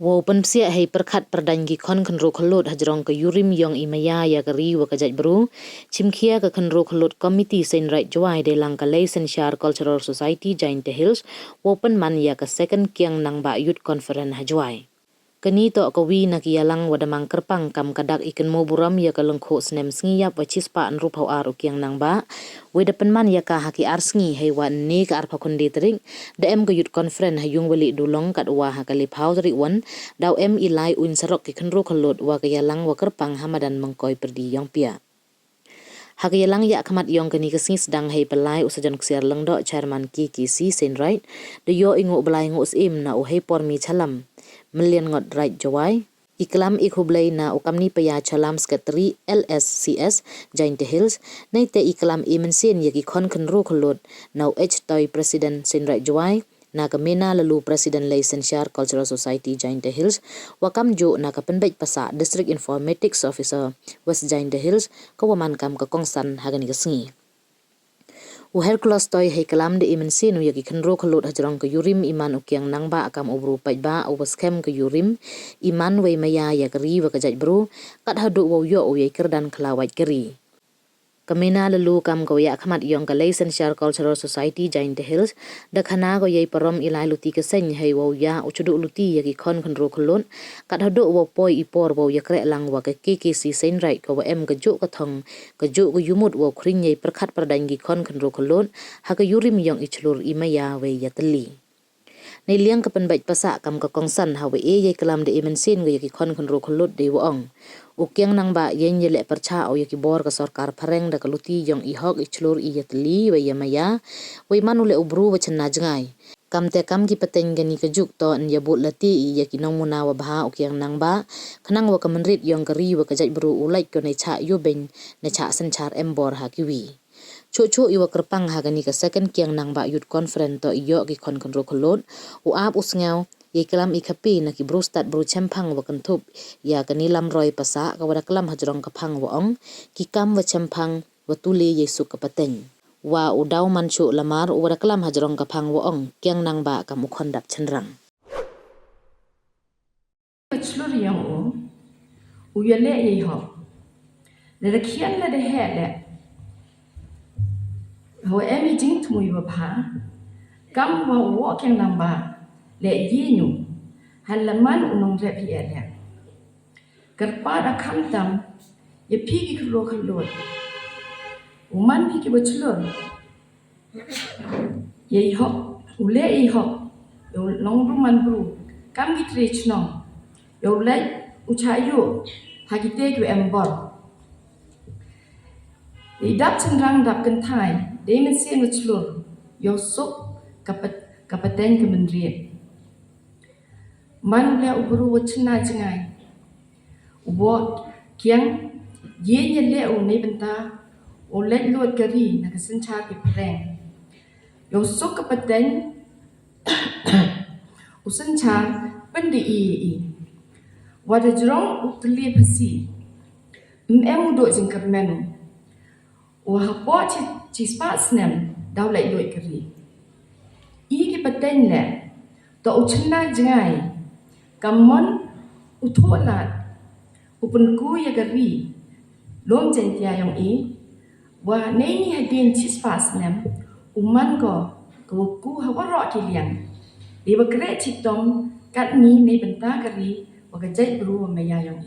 Walaupun psia hai perkat perdangi khynroo khyllood hajrong ke yurim yong imaya ya keri wa kajaj beru chimkhia ke khynroo khyllood committee sen right jawai de lang kalai sen shar cultural society giant hills walaupun man ya ke second Kiang Nangbah Youth Conference hajwai keni to kawi na kiyalang wadamang kerpang kam kadak ikan mo buram ya kalengkho snem sngiap wa chispa an rupau ar Kiang Nangbah weda penman ya ka haki arsngi hai wan ne ka arpa kundi tering da em ke youth conference hayung wali dulong kat wa hakali phau teri wan daw em ilai uin sarok ki khynroo khyllood wa kiyalang wa kerpang hamadan mengkoi perdi yong pia Hakiyalang ya kamat yong keni kesing sedang hai pelai usajan ksiar lengdo chairman KKC sen right de yo ingu belai ngu usim na uhai pormi chalam million ngot right jawai iklam ikhublai na ukamni paya chalam sekretari LSCS Giant Hills nai te iklam mynsien yaki khynroo khyllood na h toy president sen right jawai na kamena lalu presiden Laysen Shar Cultural Society Giant Hills wakam jo na kapenbej pasa district informatics officer West Giant Hills kawaman kam ka kongsan hagani kesengi Hercules toy hai kalam de mynsien yaki khynroo khyllood hajrong ke yurim iman Kiang Nangbah akam ubru pajba ubaskem ke yurim iman we maya ya keri wa kajaj bro kat hadu wo yo we kerdan kelawat keri Kamena lalu kam ko ya khamat yong ka Laysen Shar Cultural Society Giant Hills da khana ko yai parom ilai luti ke sen hai wo ya uchudu luti ya ki khynroo khyllood kat hadu wo poi ipor wo ya krek lang wa ke KKC sen right ko wa em ka ju ka thong ka ju ko yumut wo khring yai perkhat perdangi khynroo khyllood ha ka yurim yong ichlur imaya we ya teli Nei liang kapenbaj pasa kam ka kongsan ha we yai kalam de mynsien go yaki khynroo khyllood de wong Kiang Nangbah yen yele percha o yaki bor ka sarkar pareng da kaluti yong ihok ichlur iyatli we yamaya we manule ubru wa chenna jangai kam te kam ki pateng gani ka juk to an yabut lati yaki nong muna wa bha Kiang Nangbah khanang wa kamenrit yong kari wa kajaj bru ulai ko nei cha yo ben ne cha sanchar embor ha kiwi Cucu iwa kerpang hagani ka second Kiang Nangbah Youth Conference to iyo ki khynroo khyllood uap usngau ye kelam ikapi na ki brustat bru chempang wa kentup ya kanilam roy pasa ka wada kelam hajrong kapang wa ong ki kam wa chempang wa tuli yesu kapateng wa udaw manchu lamar wada kelam hajrong kapang wa ong Kiang Nangbah kam ukhondap chenrang Bachelor yang uyale ye ho le khian la de he le ho emi jing tmui ba pha kam wa wo Kiang Nangbah le yinu halaman unong re pi ele kerpa da kham tam ye pi ki khynroo khyllood uman pi ki bachelor ye ho ule ye ho yo long ru man bru kam ki trech no yo le uchayu hagite ku embor idap chenrang dap kan thai de mynsien bachelor yo sok kapateng kemenriet man le ubru wachna jangai ubo kiang ye le o ne benta o le lot kari na kasancha ki preng yo sok kapateng usancha pendi i wada jrong utli pasi em do jingkar menu o hapo chi spa snem daw le lot kari i ki pateng le to uchna jangai Kamon utolat upenku ya gari lom jentia yang wa neni hadin chispas nem uman ko ku hawaro kiliang di bakre chitom kat ni ne benta gari wa gajai bru maya yang